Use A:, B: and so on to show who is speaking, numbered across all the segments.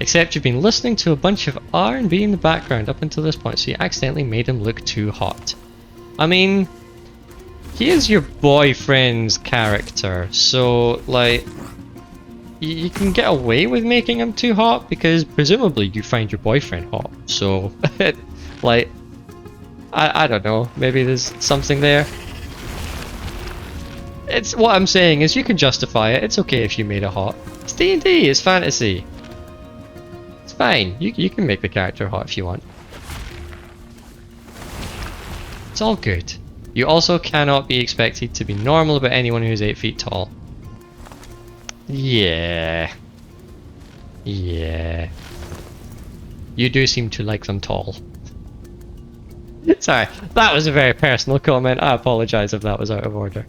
A: Except you've been listening to a bunch of R&B in the background up until this point, so you accidentally made him look too hot. I mean, he is your boyfriend's character, so, like, you can get away with making him too hot because presumably you find your boyfriend hot. So, like, I don't know, maybe there's something there. It's what I'm saying is you can justify it. It's okay if you made it hot. It's D&D, it's fantasy. It's fine. You can make the character hot if you want. It's all good. You also cannot be expected to be normal about anyone who's 8 feet tall. Yeah. Yeah. You do seem to like them tall. Sorry, that was a very personal comment. I apologize if that was out of order.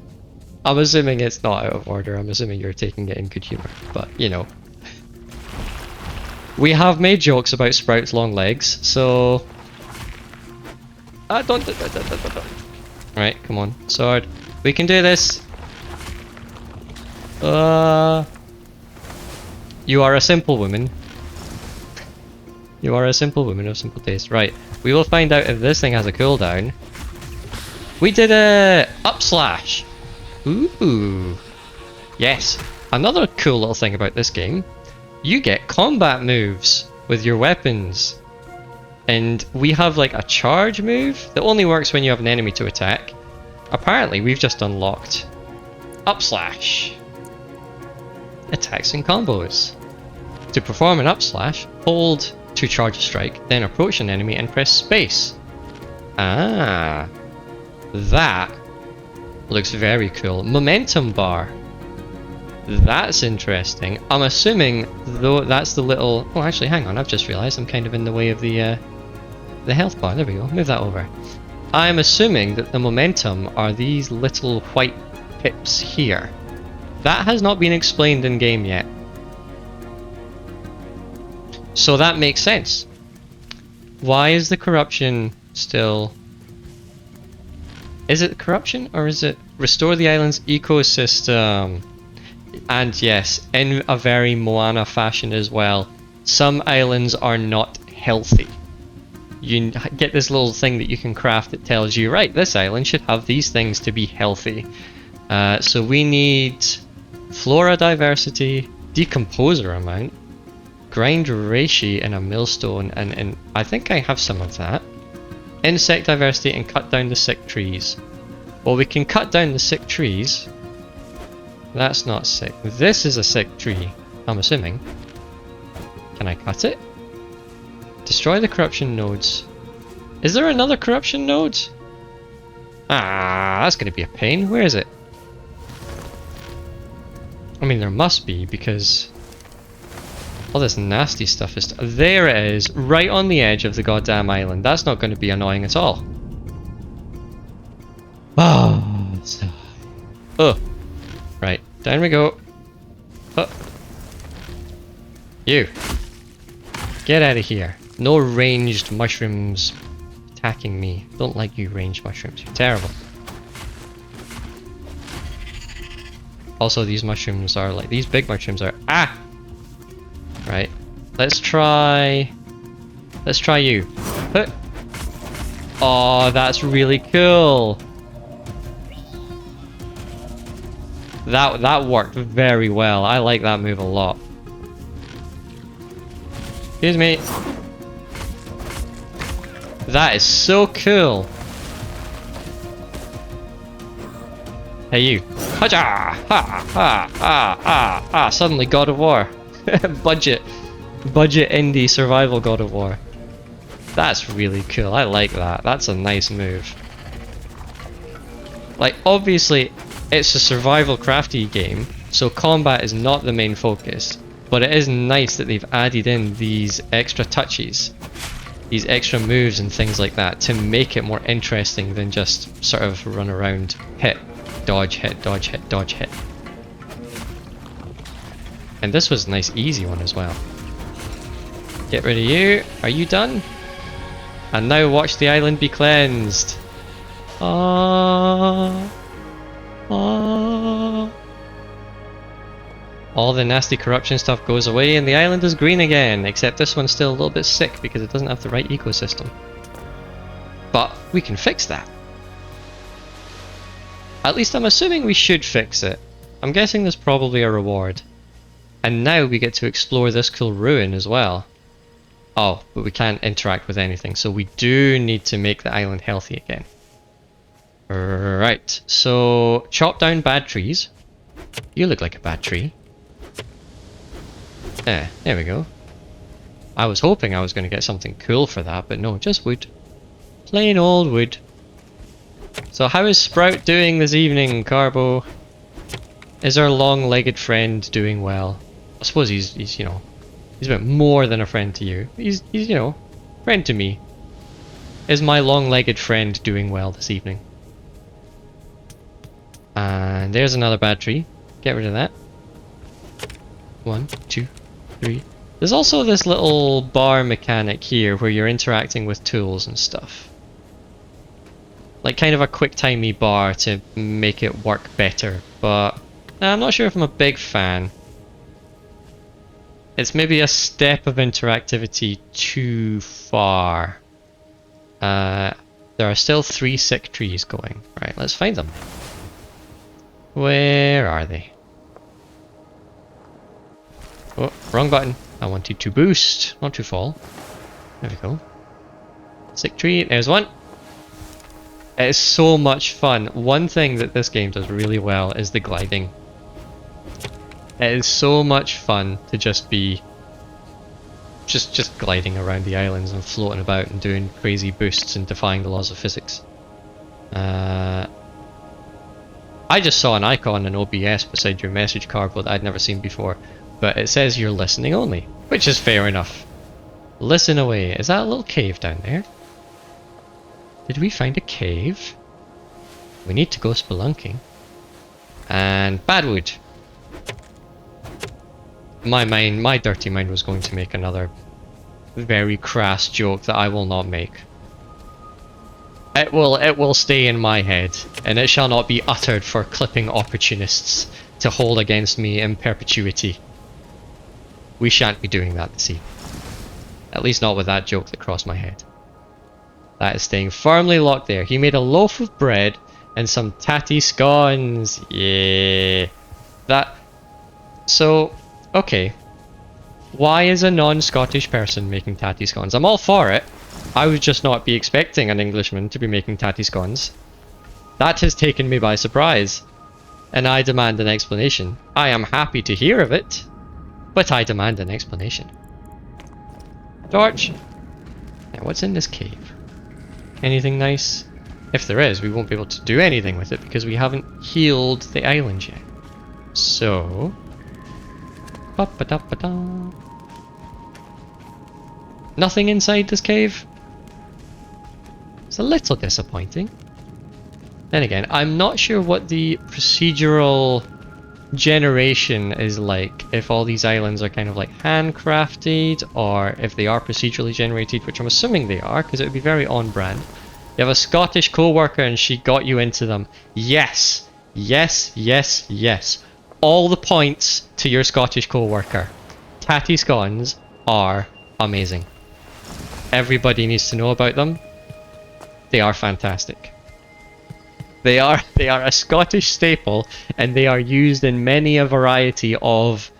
A: I'm assuming it's not out of order. I'm assuming you're taking it in good humor. But, you know. We have made jokes about Sprout's long legs, so... don't. Right, come on. Sword. We can do this. You are a simple woman. You are a simple woman of simple taste. Right, we will find out if this thing has a cooldown. We did a up slash. Ooh. Yes. Another cool little thing about this game. You get combat moves with your weapons. And we have like a charge move that only works when you have an enemy to attack. Apparently we've just unlocked up slash. Attacks and combos. To perform an up slash, hold to charge a strike, then approach an enemy and press space. Ah, that looks very cool. Momentum bar. That's interesting. I'm assuming though that's the little... Oh, actually, hang on. I've just realised I'm kind of in the way of the health bar. There we go. Move that over. I'm assuming that the momentum are these little white pips here. That has not been explained in game yet. So that makes sense. Why is the corruption still... Is it corruption or is it restore the island's ecosystem? And yes, in a very Moana fashion as well, some islands are not healthy. You get this little thing that you can craft that tells you, right, this island should have these things to be healthy. So we need flora diversity, decomposer amount, grind reishi and a millstone, and I think I have some of that. Insect diversity and cut down the sick trees. Well, we can cut down the sick trees. That's not sick. This is a sick tree, I'm assuming. Can I cut it? Destroy the corruption nodes. Is there another corruption node? Ah, that's going to be a pain. Where is it? I mean, there must be, because all this nasty stuff is... There it is, right on the edge of the goddamn island. That's not going to be annoying at all. Oh. Right, down we go. Oh. You. Get out of here. No ranged mushrooms attacking me. Don't like you ranged mushrooms. You're terrible. Also, these mushrooms are like... These big mushrooms are... Ah! Right. Let's try you. Oh, that's really cool. That worked very well. I like that move a lot. Excuse me. That is so cool. Hey you. Ha-ja! Ha! Ha! Ha! Ha! Ha! Suddenly God of War. Budget indie survival God of War. That's really cool. I like that. That's a nice move. Like, obviously, it's a survival crafty game, so combat is not the main focus. But it is nice that they've added in these extra touches, these extra moves and things like that to make it more interesting than just sort of run around, hit, dodge, hit, dodge, hit, dodge, hit. And this was a nice easy one as well. Get rid of you. Are you done? And now watch the island be cleansed. All the nasty corruption stuff goes away and the island is green again, except this one's still a little bit sick because it doesn't have the right ecosystem. But we can fix that. At least I'm assuming we should fix it. I'm guessing there's probably a reward. And now we get to explore this cool ruin as well. Oh, but we can't interact with anything, so we do need to make the island healthy again. Right, so chop down bad trees. You look like a bad tree. There we go. I was hoping I was going to get something cool for that, but no, just wood. Plain old wood. So how is Sprout doing this evening, Carbo? Is our long-legged friend doing well? I suppose he's you know, he's a bit more than a friend to you. He's you know, friend to me. Is my long-legged friend doing well this evening? And there's another bad tree. Get rid of that. 1, 2, 3. There's also this little bar mechanic here where you're interacting with tools and stuff. Like kind of a quick-timey bar to make it work better, but I'm not sure if I'm a big fan. It's maybe a step of interactivity too far. There are still 3 sick trees going. Right, let's find them. Where are they? Oh, wrong button. I wanted to boost, not to fall. There we go. Sick tree, there's one. It is so much fun. One thing that this game does really well is the gliding. It is so much fun to just be just gliding around the islands and floating about and doing crazy boosts and defying the laws of physics. I just saw an icon in OBS beside your message card that I'd never seen before, but it says you're listening only, which is fair enough. Listen away. Is that a little cave down there? Did we find a cave? We need to go spelunking. And bad wood. My dirty mind was going to make another very crass joke that I will not make. It will stay in my head, and it shall not be uttered for clipping opportunists to hold against me in perpetuity. We shan't be doing that this evening. At least not with that joke that crossed my head. That is staying firmly locked there. He made a loaf of bread and some tatty scones. Yeah. That... So, okay. Why is a non-Scottish person making tatty scones? I'm all for it. I would just not be expecting an Englishman to be making tatty scones. That has taken me by surprise. And I demand an explanation. I am happy to hear of it, but I demand an explanation. Torch! Now what's in this cave? Anything nice? If there is, we won't be able to do anything with it because we haven't healed the island yet. So... Ba-ba-da-ba-da. Nothing inside this cave? It's a little disappointing. Then again, I'm not sure what the procedural generation is like, if all these islands are kind of like handcrafted, or if they are procedurally generated, which I'm assuming they are, because it would be very on brand. You have a Scottish co-worker and she got you into them. Yes! Yes, yes, yes. All the points to your Scottish co-worker. Tatty scones are amazing. Everybody needs to know about them. They are fantastic. They are a Scottish staple, and they are used in many a variety of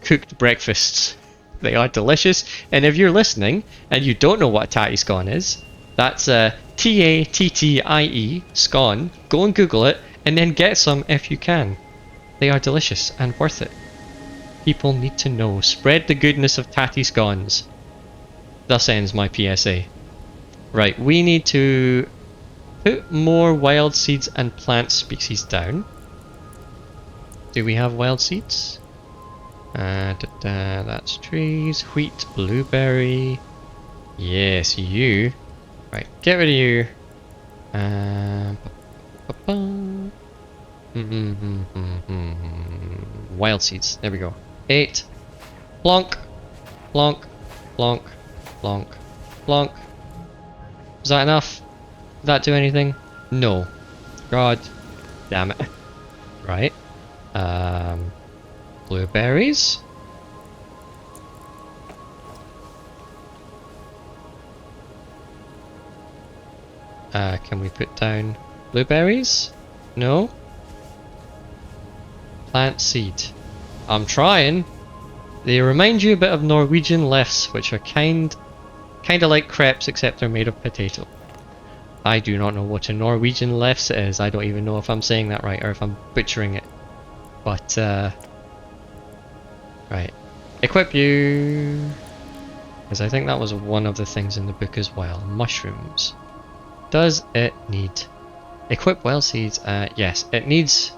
A: cooked breakfasts. They are delicious, and if you're listening and you don't know what a tatty scone is, that's Tattie, scone. Go and Google it, and then get some if you can. They are delicious and worth it. People need to know. Spread the goodness of tatty scones. Thus ends my PSA. Right, we need to put more wild seeds and plant species down. Do we have wild seeds? That's trees, wheat, blueberry. Yes, you. Right, get rid of you. Wild seeds, there we go. 8. Plonk, plonk, plonk, plonk, plonk. Is that enough? Did that do anything? No. God damn it. Right. Blueberries. Can we put down blueberries? No? Plant seed. I'm trying. They remind you a bit of Norwegian lefse, which are kinda like crepes, except they're made of potato. I do not know what a Norwegian lefse is. I don't even know if I'm saying that right or if I'm butchering it. But, right. Equip you! Because I think that was one of the things in the book as well. Mushrooms. Does it need... Equip wild seeds? Yes. It needs...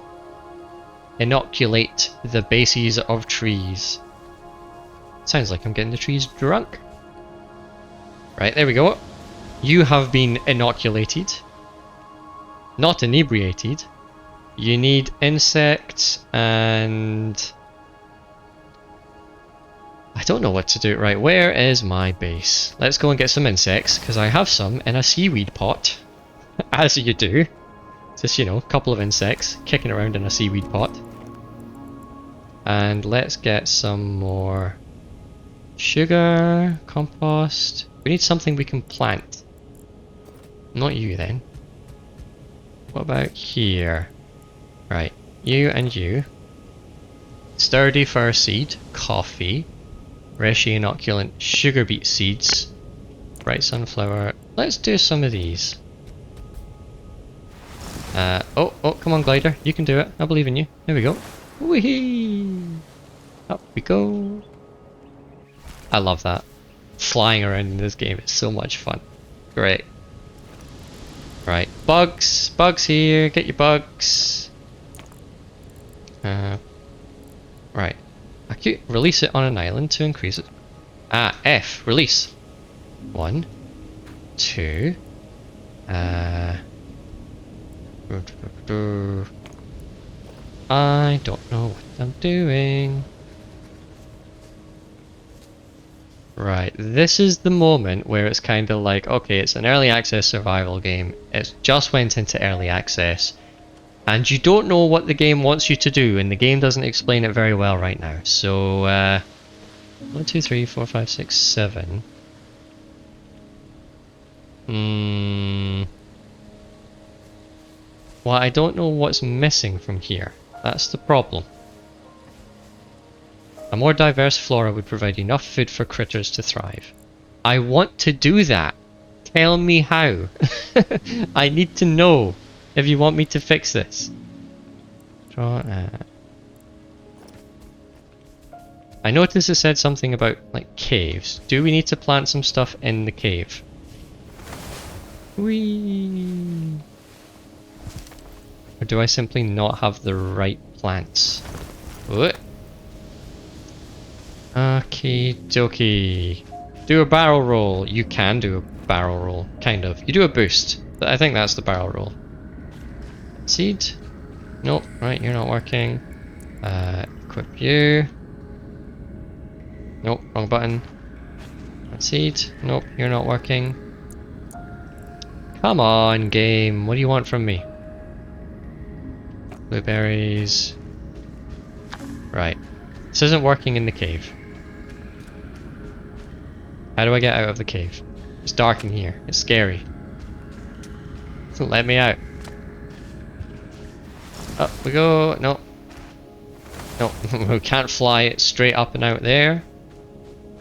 A: Inoculate the bases of trees. Sounds like I'm getting the trees drunk. Right, there we go. You have been inoculated. Not inebriated. You need insects and... I don't know what to do. Right, where is my base? Let's go and get some insects, because I have some in a seaweed pot. As you do. Just, you know, a couple of insects kicking around in a seaweed pot. And let's get some more sugar, compost. We need something we can plant. Not you then. What about here? Right, you and you. Sturdy fir seed, coffee, Reshi inoculant, sugar beet seeds, bright sunflower. Let's do some of these. Oh, come on, glider. You can do it. I believe in you. There we go. Whee! Up we go. I love that. Flying around in this game is so much fun. Great. Right, bugs. Bugs here. Get your bugs. Right. I could release it on an island to increase it. F. Release. 1, 2. I don't know what I'm doing. Right, this is the moment where it's kind of like, okay, it's an early access survival game. It just went into early access. And you don't know what the game wants you to do, and the game doesn't explain it very well right now. So, 1, 2, 3, 4, 5, 6, 7. Well, I don't know what's missing from here. That's the problem. A more diverse flora would provide enough food for critters to thrive. I want to do that. Tell me how. I need to know if you want me to fix this. I noticed it said something about like caves. Do we need to plant some stuff in the cave? Whee! Or do I simply not have the right plants? What? Okie dokie. Do a barrel roll. You can do a barrel roll, kind of. You do a boost, but I think that's the barrel roll. Seed? Nope, right, you're not working. Equip you. Nope, wrong button. Seed? Nope, you're not working. Come on, game. What do you want from me? Blueberries. Right. This isn't working in the cave. How do I get out of the cave? It's dark in here. It's scary. Doesn't let me out. Up we go. No. No. We can't fly it straight up and out there.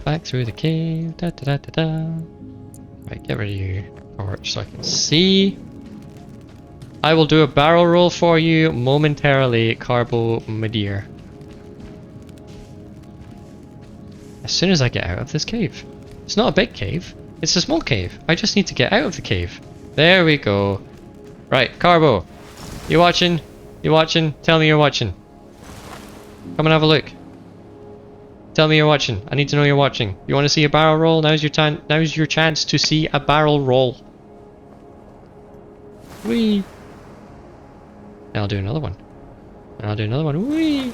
A: Back through the cave. Da da da da da. Right, get rid of you. Torch so I can see. I will do a barrel roll for you momentarily, Carbo, my dear. As soon as I get out of this cave. It's not a big cave. It's a small cave. I just need to get out of the cave. There we go. Right, Carbo. You watching? You watching? Tell me you're watching. Come and have a look. Tell me you're watching. I need to know you're watching. You want to see a barrel roll? Now's your time. Now's your chance to see a barrel roll. Whee! And I'll do another one. And I'll do another one. Whee!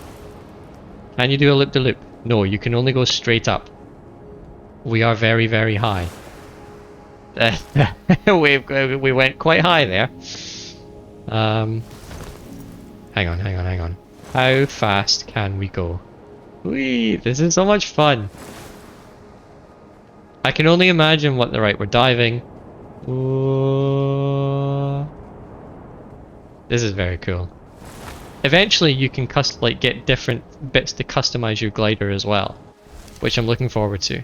A: Can you do a loop-de-loop? No, you can only go straight up. We are very, very high. We went quite high there. Hang on. How fast can we go? Whee! This is so much fun. I can only imagine what the right. We're diving. Whoa. This is very cool. Eventually, you can get different bits to customize your glider as well, which I'm looking forward to.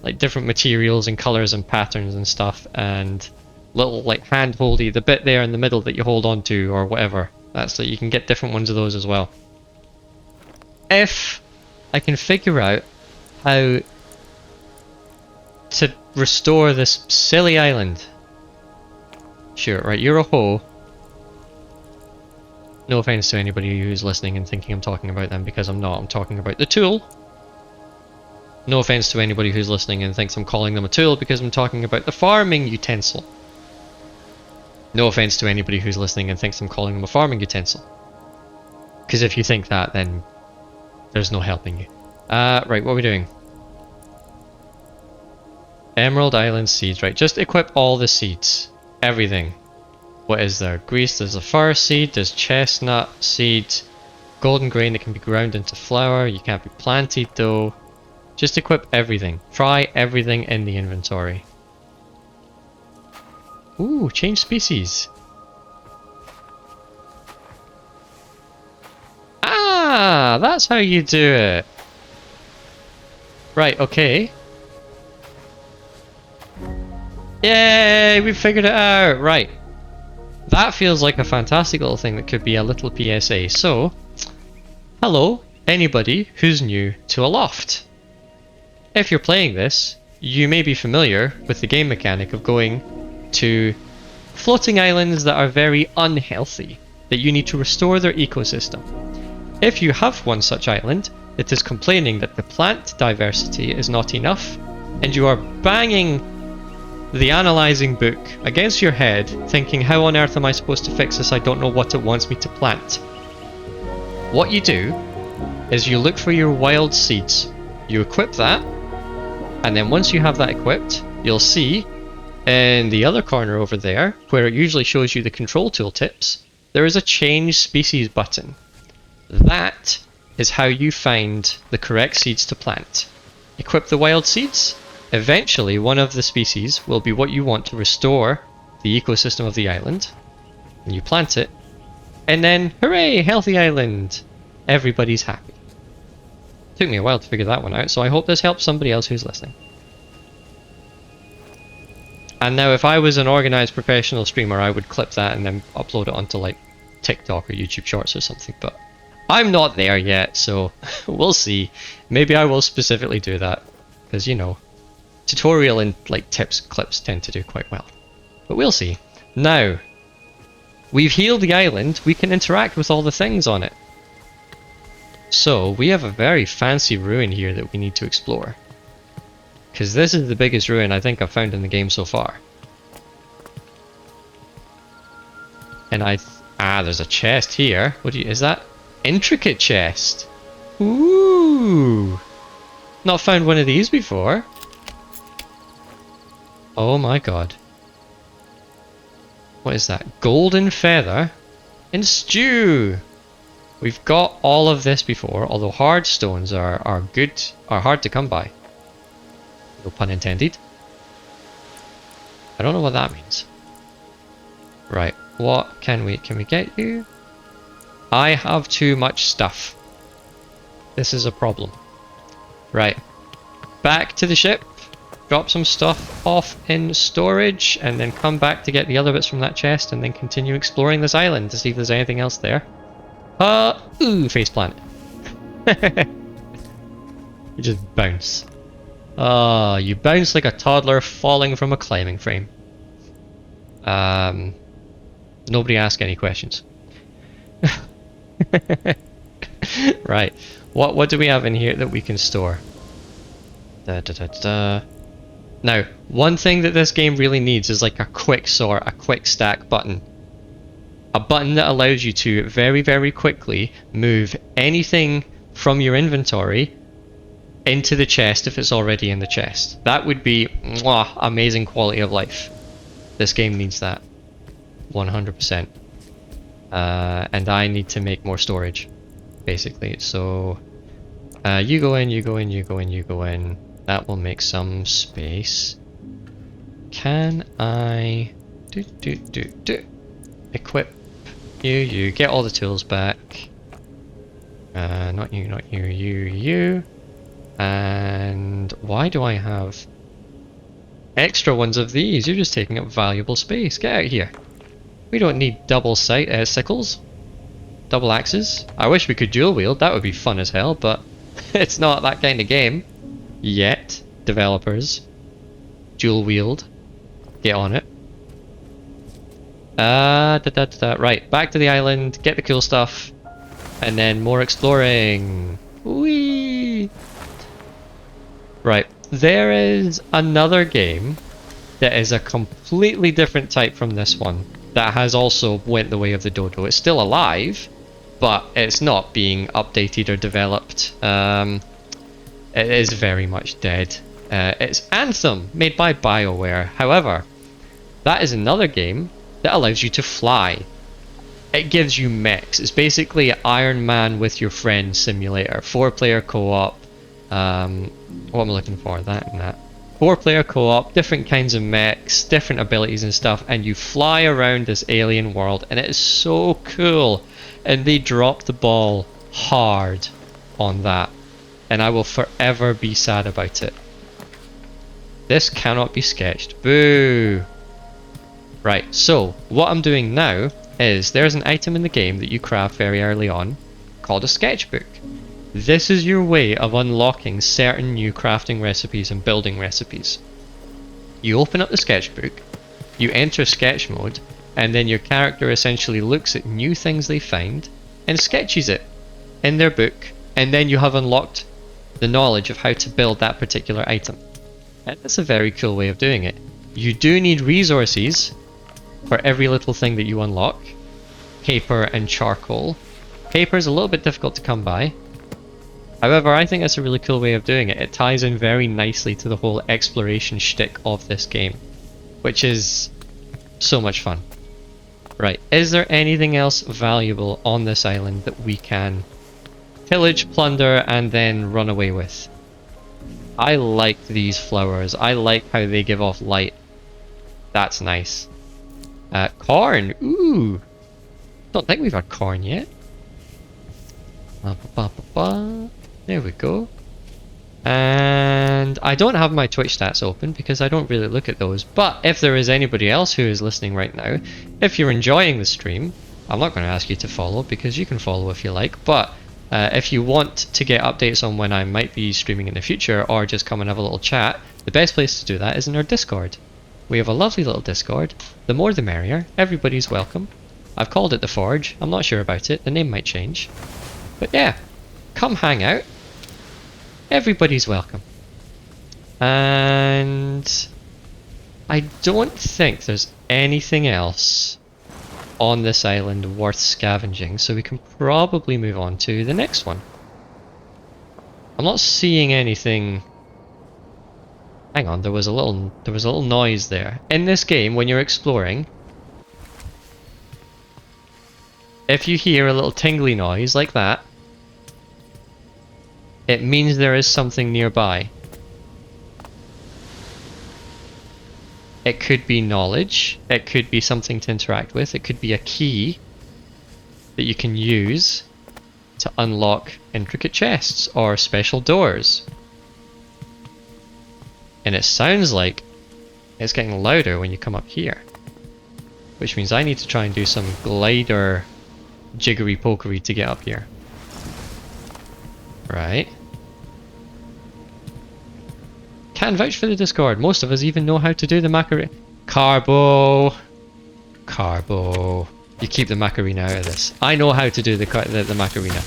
A: Like different materials and colors and patterns and stuff, and little like hand-holdy, the bit there in the middle that you hold on to or whatever. That's that you can get different ones of those as well. If I can figure out how to restore this silly island. Sure, right, you're a hoe. No offense to anybody who's listening and thinking I'm talking about them, because I'm not. I'm talking about the tool. No offense to anybody who's listening and thinks I'm calling them a tool, because I'm talking about the farming utensil. No offense to anybody who's listening and thinks I'm calling them a farming utensil. Because if you think that, then there's no helping you. Right, what are we doing? Emerald Island seeds, right, just equip all the seeds. Everything. What is there? Grease, there's a fir seed, there's chestnut seed, golden grain that can be ground into flour, you can't be planted though. Just equip everything. Try everything in the inventory. Ooh, change species. Ah, that's how you do it. Right, okay. Yay, we figured it out. Right. That feels like a fantastic little thing that could be a little PSA. So, hello, anybody who's new to Aloft. If you're playing this, you may be familiar with the game mechanic of going to floating islands that are very unhealthy, that you need to restore their ecosystem. If you have one such island that is complaining that the plant diversity is not enough, and you are banging the analyzing book against your head, thinking, how on earth am I supposed to fix this? I don't know what it wants me to plant. What you do is you look for your wild seeds. You equip that, and then once you have that equipped, you'll see in the other corner over there, where it usually shows you the control tooltips, there is a change species button. That is how you find the correct seeds to plant. Equip the wild seeds. Eventually, one of the species will be what you want to restore the ecosystem of the island. And you plant it. And then, hooray, healthy island! Everybody's happy. Took me a while to figure that one out, so I hope this helps somebody else who's listening. And now if I was an organized professional streamer, I would clip that and then upload it onto like TikTok or YouTube Shorts or something, but I'm not there yet, so we'll see. Maybe I will specifically do that, because you know, tutorial and like tips clips tend to do quite well. But we'll see. Now, we've healed the island, we can interact with all the things on it. So, we have a very fancy ruin here that we need to explore. Because this is the biggest ruin I think I've found in the game so far. And there's a chest here. Is that? Intricate chest! Ooh! Not found one of these before. Oh my god. What is that? Golden feather and stew! We've got all of this before, although hard stones are hard to come by. No pun intended. I don't know what that means. Right, what can we get you? I have too much stuff. This is a problem. Right, back to the ship. Drop some stuff off in storage, and then come back to get the other bits from that chest, and then continue exploring this island to see if there's anything else there. Ooh, faceplant. You just bounce. You bounce like a toddler falling from a climbing frame. Nobody ask any questions. Right, what do we have in here that we can store? Now, one thing that this game really needs is like a quick sort, a quick stack button. A button that allows you to very, very quickly move anything from your inventory into the chest if it's already in the chest. That would be amazing quality of life. This game needs that. 100%. And I need to make more storage, basically. So You go in, you go in, you go in, you go in. That will make some space. Can I... Equip you, get all the tools back. Not you, not you, you. And why do I have extra ones of these? You're just taking up valuable space. Get out of here. We don't need double sickles. Double axes. I wish we could dual wield. That would be fun as hell, but it's not that kind of game. Yet. Developers. Dual wield. Get on it. Right, back to the island, get the cool stuff, and then more exploring. Whee! Right, there is another game that is a completely different type from this one that has also went the way of the dodo. It's still alive, but it's not being updated or developed. It is very much dead. It's Anthem, made by BioWare. However, that is another game that allows you to fly. It gives you mechs. It's basically Iron Man with your friends simulator. 4-player co-op. What am I looking for? That and that. 4-player co-op, different kinds of mechs, different abilities and stuff, and you fly around this alien world, and it is so cool. And they dropped the ball hard on that, and I will forever be sad about it. This cannot be sketched. Boo! Right, so what I'm doing now is there's an item in the game that you craft very early on called a sketchbook. This is your way of unlocking certain new crafting recipes and building recipes. You open up the sketchbook, you enter sketch mode, and then your character essentially looks at new things they find and sketches it in their book, and then you have unlocked the knowledge of how to build that particular item. And that's a very cool way of doing it. You do need resources for every little thing that you unlock. Paper and charcoal. Paper is a little bit difficult to come by. However, I think that's a really cool way of doing it. It ties in very nicely to the whole exploration shtick of this game, which is so much fun. Right, is there anything else valuable on this island that we can pillage, plunder, and then run away with? I like these flowers. I like how they give off light. That's nice. Corn! Ooh! Don't think we've had corn yet. There we go. And I don't have my Twitch stats open because I don't really look at those. But if there is anybody else who is listening right now, if you're enjoying the stream, I'm not going to ask you to follow because you can follow if you like. But if you want to get updates on when I might be streaming in the future or just come and have a little chat, the best place to do that is in our Discord. We have a lovely little Discord. The more the merrier. Everybody's welcome. I've called it the Forge. I'm not sure about it. The name might change. But yeah, come hang out. Everybody's welcome. And I don't think there's anything else on this island worth scavenging, so we can probably move on to the next one. I'm not seeing anything. Hang on, there was a little noise there. In this game, when you're exploring, if you hear a little tingly noise like that, it means there is something nearby. It could be knowledge, it could be something to interact with, it could be a key that you can use to unlock intricate chests or special doors. And it sounds like it's getting louder when you come up here. Which means I need to try and do some glider jiggery pokery to get up here. Right. Can vouch for the Discord. Most of us even know how to do the Macarena. Carbo. You keep the Macarena out of this. I know how to do the Macarena.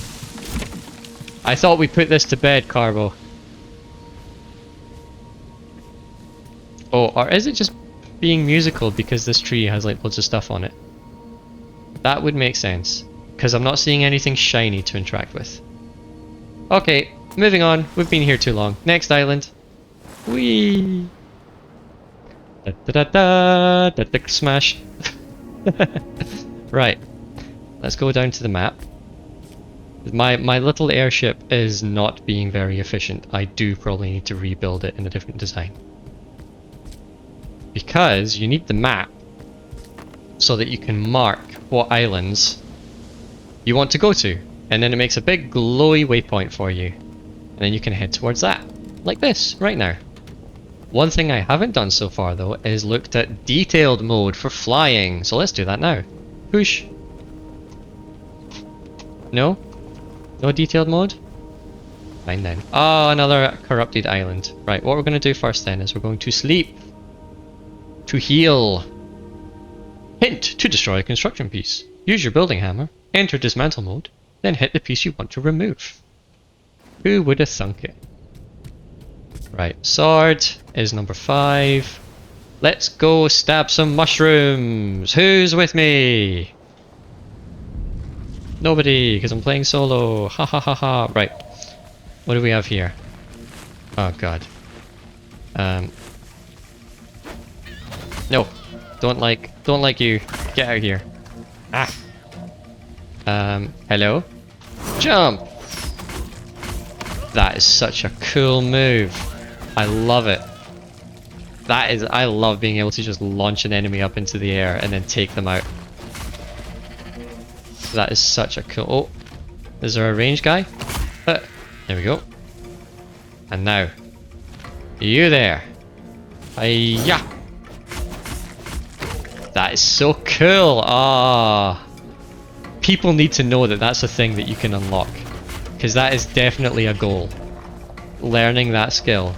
A: I thought we put this to bed, Carbo. Oh, or is it just being musical because this tree has like loads of stuff on it? That would make sense. Because I'm not seeing anything shiny to interact with. Okay, moving on. We've been here too long. Next island. Whee! Smash. Right. Let's go down to the map. My little airship is not being very efficient. I do probably need to rebuild it in a different design. Because you need the map so that you can mark what islands you want to go to. And then it makes a big glowy waypoint for you. And then you can head towards that. Like this, right now. One thing I haven't done so far though is looked at detailed mode for flying. So let's do that now. Push. No? No detailed mode? Fine then. Oh, another corrupted island. Right, what we're going to do first then is we're going to sleep. To heal. Hint, to destroy a construction piece. Use your building hammer, enter dismantle mode, then hit the piece you want to remove. Who would have thunk it? Right, sword is number 5. Let's go stab some mushrooms. Who's with me? Nobody, because I'm playing solo. Ha ha ha ha. Right. What do we have here? Oh god. No. Don't like you. Get out of here. Ah. Hello? Jump! That is such a cool move. I love it. I love being able to just launch an enemy up into the air and then take them out. That is such a cool... Oh, is there a range guy? There we go. And now, you there. Hiya! That is so cool. Ah, people need to know that that's a thing that you can unlock, because that is definitely a goal. Learning that skill.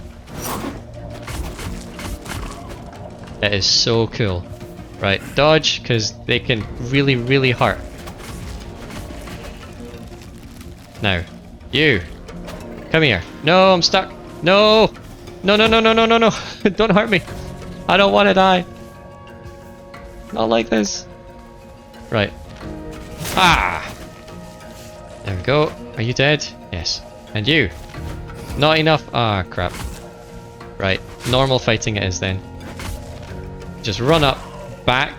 A: It is so cool. Right, dodge, because they can really, really hurt. Now, you. Come here. No, I'm stuck. No! No, no, no, no, no, no, no. Don't hurt me. I don't want to die. Not like this. Right. Ah! There we go. Are you dead? Yes. And you? Not enough. Ah, crap. Right. Normal fighting it is then. Just run up, back,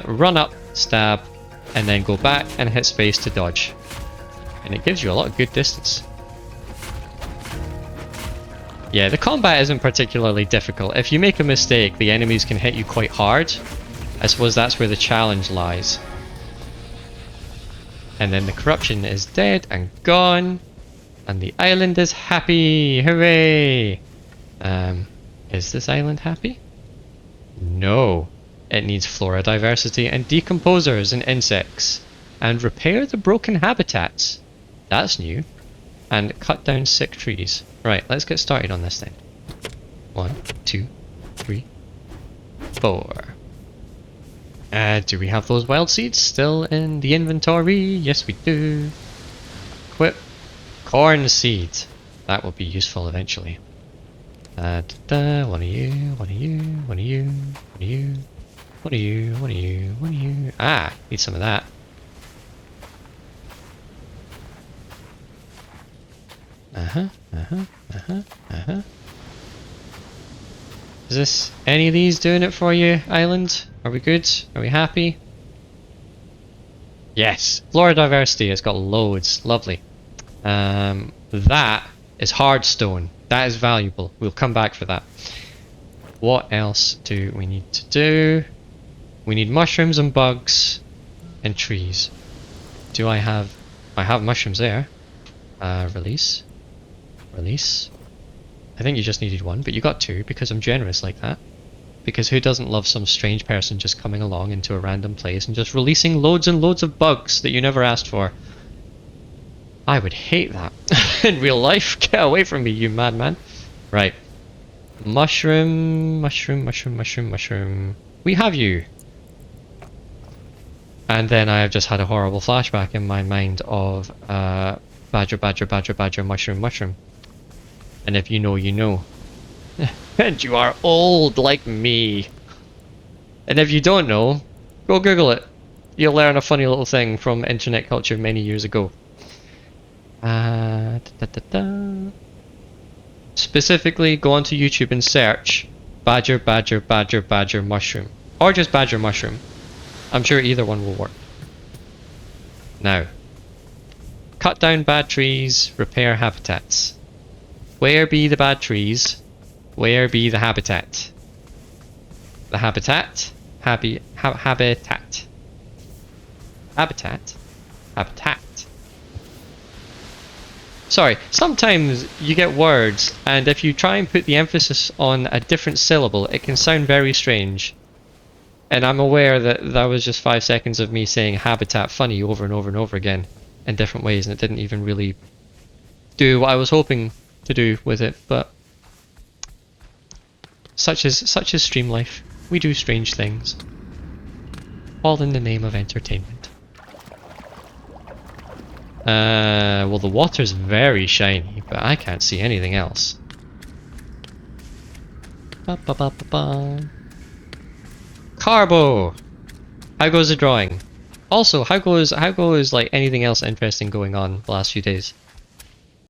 A: run up, stab, and then go back and hit space to dodge. And it gives you a lot of good distance. Yeah, the combat isn't particularly difficult. If you make a mistake, the enemies can hit you quite hard. I suppose that's where the challenge lies. And then the corruption is dead and gone. And the island is happy! Hooray! Is this island happy? No. It needs flora diversity and decomposers and insects. And repair the broken habitats. That's new. And cut down sick trees. Right, let's get started on this then. 1, 2, 3, 4. Do we have those wild seeds still in the inventory? Yes, we do. Equip corn seed. That will be useful eventually. One of you, one of you, one of you, one of you, one of you, one of you, one of you. Ah, need some of that. Is this any of these doing it for you, island? Are we good? Are we happy? Yes. Flora diversity, it's got loads. Lovely. That is hard stone. That is valuable. We'll come back for that. What else do we need to do? We need mushrooms and bugs and trees. Do I have... I have mushrooms there. Release. Release. I think you just needed 1, but you got 2 because I'm generous like that. Because who doesn't love some strange person just coming along into a random place and just releasing loads and loads of bugs that you never asked for? I would hate that in real life. Get away from me, you madman. Right. Mushroom, mushroom, mushroom, mushroom, mushroom. We have you. And then I have just had a horrible flashback in my mind of badger, badger, badger, badger, mushroom, mushroom. And if you know, you know. And you are old like me. And if you don't know, go Google it. You'll learn a funny little thing from internet culture many years ago. Specifically, go onto YouTube and search badger, badger, badger, badger, mushroom. Or just badger mushroom. I'm sure either one will work. Now, cut down bad trees, repair habitats. Where be the bad trees? Where be the habitat? The habitat? Habitat. Habitat? Habitat. Sorry, sometimes you get words, and if you try and put the emphasis on a different syllable, it can sound very strange. And I'm aware that that was just 5 seconds of me saying habitat funny over and over and over again in different ways, and it didn't even really do what I was hoping to do with it, but such is stream life. We do strange things. All in the name of entertainment. Well, the water's very shiny, but I can't see anything else. Ba ba ba ba ba. Carbo! How goes the drawing? Also, how goes like anything else interesting going on the last few days?